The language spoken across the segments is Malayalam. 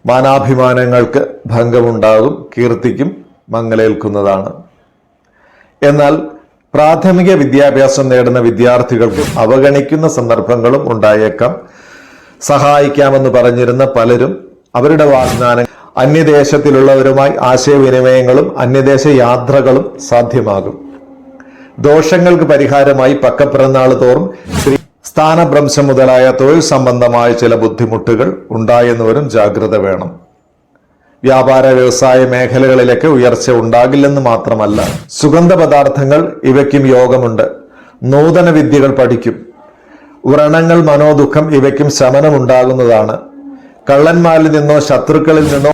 മാനാഭിമാനങ്ങൾക്ക് ഭംഗമുണ്ടാകും, കീർത്തിക്കും മങ്ങലേൽക്കുന്നതാണ്. എന്നാൽ പ്രാഥമിക വിദ്യാഭ്യാസം നേടുന്ന വിദ്യാർത്ഥികൾക്ക് അവഗണിക്കുന്ന സന്ദർഭങ്ങളും ഉണ്ടായേക്കാം. സഹായിക്കാമെന്ന് പറഞ്ഞിരുന്ന പലരും അവരുടെ വാഗ്ദാനം അന്യദേശത്തിലുള്ളവരുമായി ആശയവിനിമയങ്ങളും അന്യദേശ യാത്രകളും സാധ്യമാകും. ദോഷങ്ങൾക്ക് പരിഹാരമായി പക്കപ്പിറന്നാൾ തോറും സ്ഥാനഭ്രംശം മുതലായ തൊഴിൽ സംബന്ധമായ ചില ബുദ്ധിമുട്ടുകൾ ഉണ്ടായെന്നവരും ജാഗ്രത വേണം. വ്യാപാര വ്യവസായ മേഖലകളിലേക്ക് ഉയർച്ച ഉണ്ടാകില്ലെന്ന് മാത്രമല്ല, സുഗന്ധ പദാർത്ഥങ്ങൾ ഇവയ്ക്കും യോഗമുണ്ട്. നൂതന വിദ്യകൾ പഠിക്കും. വ്രണങ്ങൾ, മനോദുഃഖം ഇവയ്ക്കും ശമനമുണ്ടാകുന്നതാണ്. കള്ളന്മാരിൽ നിന്നോ ശത്രുക്കളിൽ നിന്നോ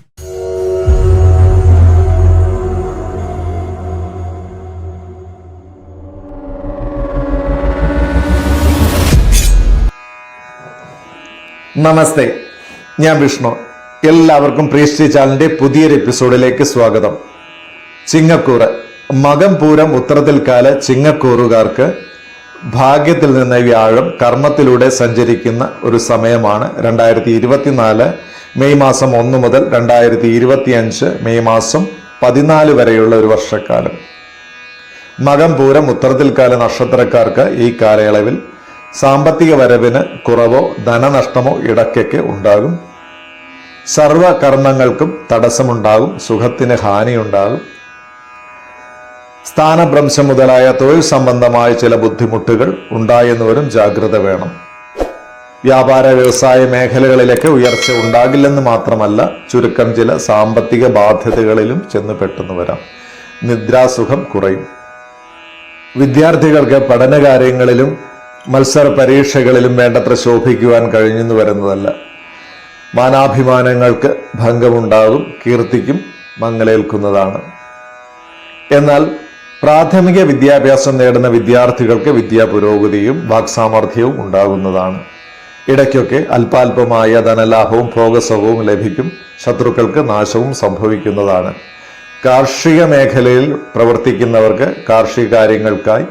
നമസ്തേ, ഞാൻ വിഷ്ണു. എല്ലാവർക്കും പ്രീസ്റ്റി ചാനലിന്റെ പുതിയൊരു എപ്പിസോഡിലേക്ക് സ്വാഗതം. ചിങ്ങക്കൂറ്, മകം പൂരം ഉത്രത്തിൽക്കാല ചിങ്ങക്കൂറുകാർക്ക് ഭാഗ്യത്തിൽ നിന്ന് വ്യാഴം കർമ്മത്തിലൂടെ സഞ്ചരിക്കുന്ന ഒരു സമയമാണ് 2024 മെയ് മാസം 1 മുതൽ 2025 മെയ് മാസം 14 വരെയുള്ള ഒരു വർഷക്കാലം. മകം പൂരം ഉത്രത്തിൽക്കാല നക്ഷത്രക്കാർക്ക് ഈ കാലയളവിൽ സാമ്പത്തിക വരവിന് കുറവോ ധനനഷ്ടമോ ഇടയ്ക്കൊക്കെ ഉണ്ടാകും. സർവകർമ്മങ്ങൾക്കും തടസ്സമുണ്ടാകും. സുഖത്തിന് ഹാനിയുണ്ടാകും. സ്ഥാനഭ്രംശം മുതലായ തൊഴിൽ സംബന്ധമായ ചില ബുദ്ധിമുട്ടുകൾ ഉണ്ടായെന്നവരും ജാഗ്രത വേണം. വ്യാപാര വ്യവസായ മേഖലകളിലേക്ക് ഉയർച്ച ഉണ്ടാകില്ലെന്ന് മാത്രമല്ല, ചുരുക്കം ചില സാമ്പത്തിക ബാധ്യതകളിലും ചെന്ന് പെട്ടെന്ന് വരാം. നിദ്രാസുഖം കുറയും. വിദ്യാർത്ഥികൾക്ക് പഠനകാര്യങ്ങളിലും മത്സര പരീക്ഷകളിലും വേണ്ടത്ര ശോഭിക്കുവാൻ കഴിഞ്ഞെന്ന് വരുന്നതല്ല. മാനാഭിമാനങ്ങൾക്ക് ഭംഗമുണ്ടാകും, കീർത്തിക്കും മങ്ങലേൽക്കുന്നതാണ്. എന്നാൽ പ്രാഥമിക വിദ്യാഭ്യാസം നേടുന്ന വിദ്യാർത്ഥികൾക്ക് വിദ്യാ പുരോഗതിയും വാക്സാമർഥ്യവും ഉണ്ടാകുന്നതാണ്. ഇടയ്ക്കൊക്കെ അല്പാൽപമായ ധനലാഭവും ഭോഗസുഖവും ലഭിക്കും. ശത്രുക്കൾക്ക് നാശവും സംഭവിക്കുന്നതാണ്. കാർഷിക മേഖലയിൽ പ്രവർത്തിക്കുന്നവർക്ക് കാർഷിക കാര്യങ്ങൾക്കായി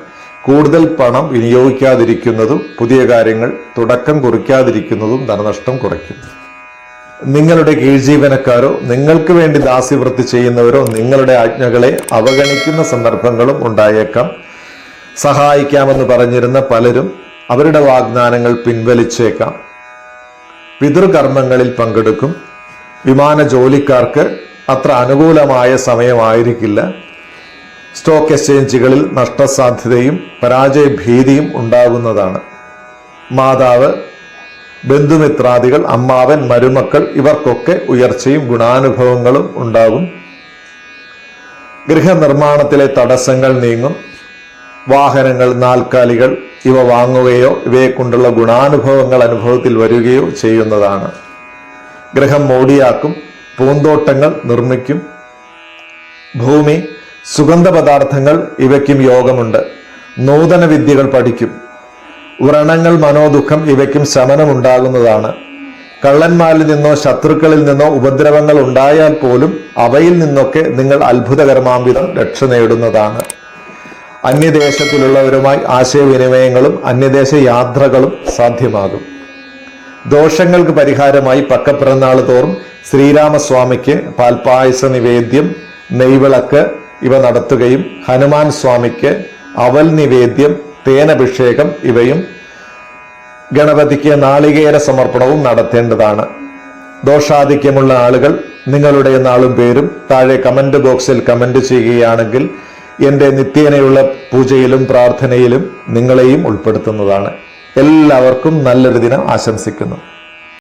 കൂടുതൽ പണം വിനിയോഗിക്കാതിരിക്കുന്നതും പുതിയ കാര്യങ്ങൾ തുടക്കം കുറിക്കാതിരിക്കുന്നതും ധനനഷ്ടം കുറയ്ക്കും. നിങ്ങളുടെ കീഴ്ജീവനക്കാരോ നിങ്ങൾക്ക് വേണ്ടി ദാസ്യവൃത്തി ചെയ്യുന്നവരോ നിങ്ങളുടെ ആജ്ഞകളെ അവഗണിക്കുന്ന സന്ദർഭങ്ങളും ഉണ്ടായേക്കാം. സഹായിക്കാമെന്ന് പറഞ്ഞിരുന്ന പലരും അവരുടെ വാഗ്ദാനങ്ങൾ പിൻവലിച്ചേക്കാം. പിതൃകർമ്മങ്ങളിൽ പങ്കെടുക്കും. വിമാന ജോലിക്കാർക്ക് അത്ര അനുകൂലമായ സമയമായിരിക്കില്ല. സ്റ്റോക്ക് എക്സ്ചേഞ്ചുകളിൽ നഷ്ടസാധ്യതയും പരാജയഭീതിയും ഉണ്ടാകുന്നതാണ്. മാതാവ്, ബന്ധുമിത്രാദികൾ, അമ്മാവൻ, മരുമക്കൾ ഇവർക്കൊക്കെ ഉയർച്ചയും ഗുണാനുഭവങ്ങളും ഉണ്ടാകും. ഗൃഹനിർമ്മാണത്തിലെ തടസ്സങ്ങൾ നീങ്ങും. വാഹനങ്ങൾ, നാൽക്കാലികൾ ഇവ വാങ്ങുകയോ ഇവയെ കൊണ്ടുള്ള ഗുണാനുഭവങ്ങൾ അനുഭവത്തിൽ വരികയോ ചെയ്യുന്നതാണ്. ഗൃഹം മോടിയാക്കും. പൂന്തോട്ടങ്ങൾ നിർമ്മിക്കും. ഭൂമി, സുഗന്ധ പദാർത്ഥങ്ങൾ ഇവയ്ക്കും യോഗമുണ്ട്. നൂതന വിദ്യകൾ പഠിക്കും. വ്രണങ്ങൾ, മനോദുഃഖം ഇവയ്ക്കും ശമനമുണ്ടാകുന്നതാണ്. കള്ളന്മാരിൽ നിന്നോ ശത്രുക്കളിൽ നിന്നോ ഉപദ്രവങ്ങൾ ഉണ്ടായാൽ പോലും അവയിൽ നിന്നൊക്കെ നിങ്ങൾ അത്ഭുതകരമാംവിധം രക്ഷ നേടുന്നതാണ്. അന്യദേശത്തിലുള്ളവരുമായി ആശയവിനിമയങ്ങളും അന്യദേശ യാത്രകളും സാധ്യമാകും. ദോഷങ്ങൾക്ക് പരിഹാരമായി പക്കപ്പിറന്നാൾ തോറും ശ്രീരാമസ്വാമിക്ക് പാൽപായസ നിവേദ്യം, നെയ്വിളക്ക് ഇവ നടത്തുകയും ഹനുമാൻ സ്വാമിക്ക് അവൽ നിവേദ്യം, തേനഭിഷേകം ഇവയും ഗണപതിക്ക് നാളികേര സമർപ്പണവും നടത്തേണ്ടതാണ്. ദോഷാധിക്യമുള്ള ആളുകൾ നിങ്ങളുടെ നാളും പേരും താഴെ കമന്റ് ബോക്സിൽ കമന്റ് ചെയ്യുകയാണെങ്കിൽ എൻ്റെ നിത്യേനയുള്ള പൂജയിലും പ്രാർത്ഥനയിലും നിങ്ങളെയും ഉൾപ്പെടുത്തുന്നതാണ്. എല്ലാവർക്കും നല്ലൊരു ദിനം ആശംസിക്കുന്നു.